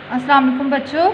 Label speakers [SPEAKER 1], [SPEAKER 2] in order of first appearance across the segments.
[SPEAKER 1] अस्सलाम वालेकुम बच्चों।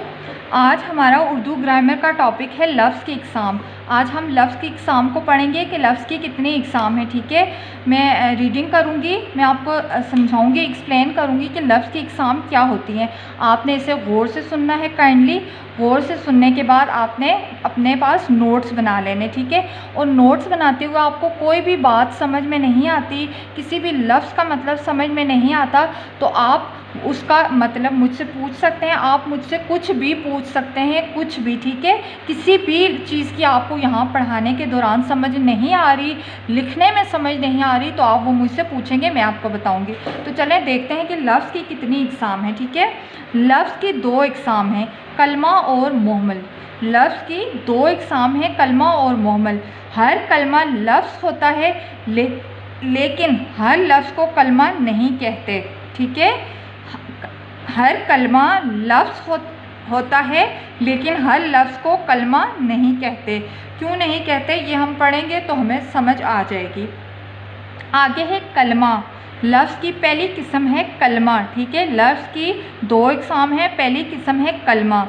[SPEAKER 1] आज हमारा उर्दू ग्रामर का टॉपिक है लफ्ज़ की इक़साम। आज हम लफ्ज़ की इक़साम को पढ़ेंगे कि लफ्ज़ की कितनी इक़साम है। ठीक है, मैं रीडिंग करूँगी, मैं आपको समझाऊँगी, एक्सप्लेन करूँगी कि लफ्ज़ की इक़साम क्या होती हैं। आपने इसे गौर से सुनना है। काइंडली गौर से सुनने के बाद आपने अपने पास नोट्स बना लेने। ठीक है, और नोट्स बनाते हुए आपको कोई भी बात समझ में नहीं आती, किसी भी लफ्ज़ का मतलब समझ में नहीं आता, तो आप उसका मतलब मुझसे पूछ सकते हैं। आप मुझसे कुछ भी पूछ सकते हैं, कुछ भी। ठीक है, किसी भी चीज़ की आपको यहाँ पढ़ाने के दौरान समझ नहीं आ रही, लिखने में समझ नहीं आ रही, तो आप वो मुझसे पूछेंगे, मैं आपको बताऊँगी। तो चलें देखते हैं कि लफ्ज़ की कितनी इक़साम है। ठीक है, लफ्ज़ की दो इक़साम हैं, कलमा और मुहम्मल। लफ्ज़ की दो इक़साम हैं, कलमा और मुहम्मल। हर कलमा लफ्ज़ होता है, लेकिन हर लफ्ज़ को कलमा नहीं कहते। ठीक है, हर कलमा लफ्ज़ होता है, लेकिन हर लफ्ज़ को कलमा नहीं कहते। क्यों नहीं कहते ये हम पढ़ेंगे तो हमें समझ आ जाएगी। आगे है कलमा। लफ्ज़ की पहली किस्म है कलमा। ठीक है, लफ्ज़ की दो इक़साम है, पहली किस्म है कलमा।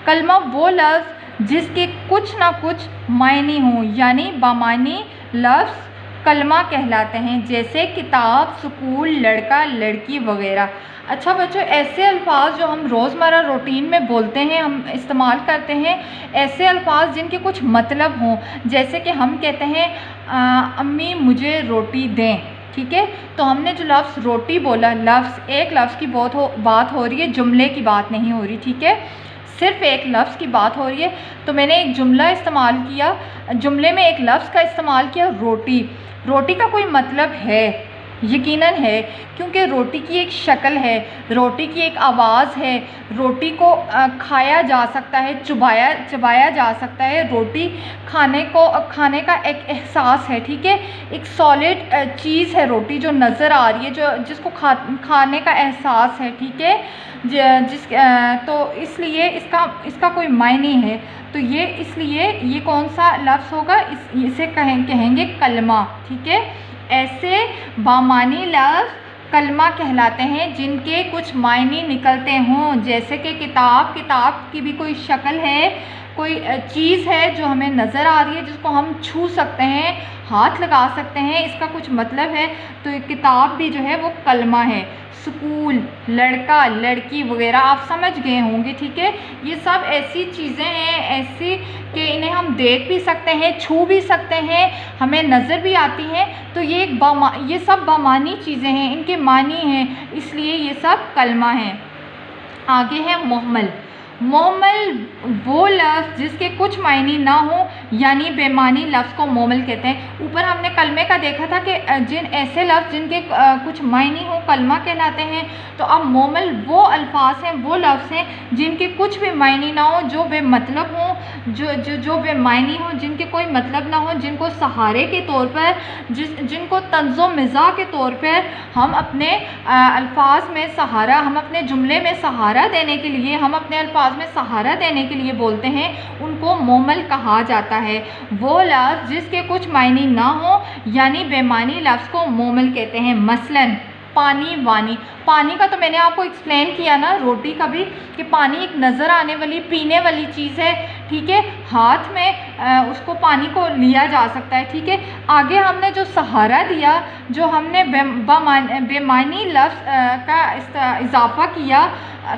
[SPEAKER 1] कलमा वो लफ्ज़ जिसके कुछ ना कुछ मायने हों, यानी बामानी लफ्ज़ कलमा कहलाते हैं, जैसे किताब, स्कूल, लड़का, लड़की वगैरह। अच्छा बच्चों, ऐसे अल्फाज जो हम रोज़मर्रा रूटीन में बोलते हैं, हम इस्तेमाल करते हैं, ऐसे अल्फाज जिनके कुछ मतलब हों, जैसे कि हम कहते हैं अम्मी मुझे रोटी दें। ठीक है, तो हमने जो लफ्ज़ रोटी बोला, लफ्ज़ एक लफ्ज़ की बात हो रही है, जुमले की बात नहीं हो रही। ठीक है, सिर्फ़ एक लफ्ज़ की बात हो रही है, तो मैंने एक जुमला इस्तेमाल किया, जुमले में एक लफ्ज़ का इस्तेमाल किया, रोटी। रोटी का कोई मतलब है, यकीनन है, क्योंकि रोटी की एक शक्ल है, रोटी की एक आवाज़ है, रोटी को खाया जा सकता है, चबाया जा सकता है। रोटी खाने का एक एहसास है। ठीक है, एक सॉलिड चीज़ है रोटी, जो नज़र आ रही है, जो जिसको खाने का एहसास है। ठीक है, तो इसलिए इसका कोई मायने है, तो ये इसलिए ये कौन सा लफ्ज़ होगा, इसे कहेंगे कलमा। ठीक है, ऐसे बामानी लफ्ज़ कलमा कहलाते हैं जिनके कुछ मायने निकलते हों, जैसे कि किताब की भी कोई शक्ल है, कोई चीज़ है जो हमें नज़र आ रही है, जिसको हम छू सकते हैं, हाथ लगा सकते हैं, इसका कुछ मतलब है, तो किताब भी जो है वो कलमा है। स्कूल, लड़का, लड़की वगैरह आप समझ गए होंगे। ठीक है, ये सब ऐसी चीज़ें हैं, ऐसी कि इन्हें हम देख भी सकते हैं, छू भी सकते हैं, हमें नज़र भी आती हैं, तो ये सब बामानी चीज़ें हैं, इनके मानी हैं, इसलिए ये सब कलमा हैं। आगे है मुहम्मल। मुहम्मल वो लफ्ज़ जिसके कुछ मायने ना हो, यानी बेमानी लफ्ज़ को मुहम्मल कहते हैं। ऊपर हमने कलमे का देखा था कि ऐसे लफ्ज़ जिनके कुछ मायने हो कलमा कहलाते हैं, तो अब मुहम्मल वो अल्फाज हैं, वो लफ्ज़ हैं जिनके कुछ भी मायने ना हो, जो बेमतलब हों, जो बेमानी हों, जिनके कोई मतलब ना हो, जिनको सहारे के तौर पर, जिनको तंज़ो मिज़ा के तौर पर हम अपने अल्फाज में सहारा, हम अपने जुमले में सहारा देने के लिए, हम अपने अल्फाज में सहारा देने के लिए बोलते हैं, उनको मुहम्मल कहा जाता है। वो लफ्ज़ जिसके कुछ मायने ना हो, यानी बेमानी लफ्ज़ को मुहम्मल कहते हैं। मसलन पानी, वानी। पानी का तो मैंने आपको एक्सप्लेन किया ना, रोटी का भी, कि पानी एक नज़र आने वाली, पीने वाली चीज़ है। ठीक है, हाथ में उसको पानी को लिया जा सकता है। ठीक है, आगे हमने जो सहारा दिया, जो हमने बेमानी लफ्ज़ का इजाफ़ा किया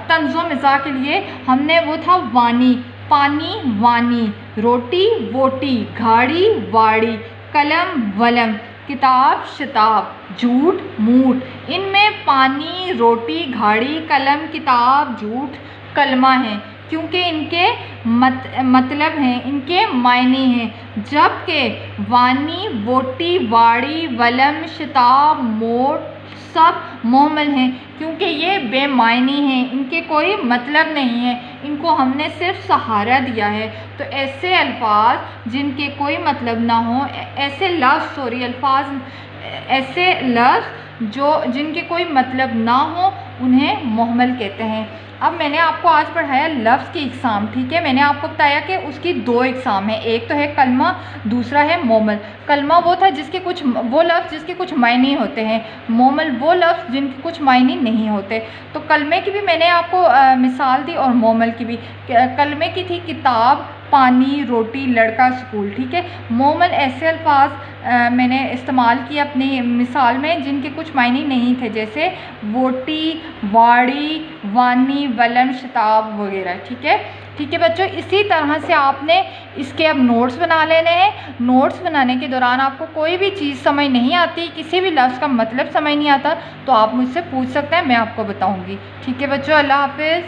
[SPEAKER 1] तंज़ो मिज़ा के लिए, हमने वो था वानी। पानी, वानी। रोटी, वोटी। घाड़ी, वाड़ी। कलम, वलम। किताब, शताब। झूठ, मूठ। इनमें पानी, रोटी, घाड़ी, कलम, किताब, झूठ कलमा हैं, क्योंकि इनके मतलब हैं, इनके मायने हैं। जबकि वानी, वोटी, वाड़ी, वलम, शताब, मोट सब मुहम्मल हैं, क्योंकि ये बेमायने हैं, इनके कोई मतलब नहीं है, इनको हमने सिर्फ सहारा दिया है। तो ऐसे अल्फाज जिनके कोई मतलब ना हो, ऐसे लफ्ज़ जिनके कोई मतलब ना हो, उन्हें मुहम्मल कहते हैं। अब मैंने आपको आज पढ़ाया लफ्ज़ की इक़साम, ठीक है। मैंने आपको बताया कि उसकी 2 इक़साम है, एक तो है कलमा, दूसरा है मुहम्मल। कलमा वो था जिसके कुछ वो लफ्ज़ जिसके कुछ मायने होते हैं, मुहम्मल वो लफ्ज़ जिनके कुछ मायने नहीं होते। तो कलमे की भी मैंने आपको मिसाल दी और मुहम्मल की भी। कलमे की थी किताब, पानी, रोटी, लड़का, स्कूल, ठीक है। मुहम्मल ऐसे अल्फाज मैंने इस्तेमाल किए अपनी मिसाल में जिनके कुछ मायने नहीं थे, जैसे वोटी, वाड़ी, वानी, वलन, शताब वगैरह, ठीक है। ठीक है बच्चों, इसी तरह से आपने इसके अब नोट्स बना लेने हैं। नोट्स बनाने के दौरान आपको कोई भी चीज़ समझ नहीं आती, किसी भी लफ्ज़ का मतलब समझ नहीं आता, तो आप मुझसे पूछ सकते हैं, मैं आपको बताऊंगी। ठीक है बच्चों, अल्लाह हाफ़िज़।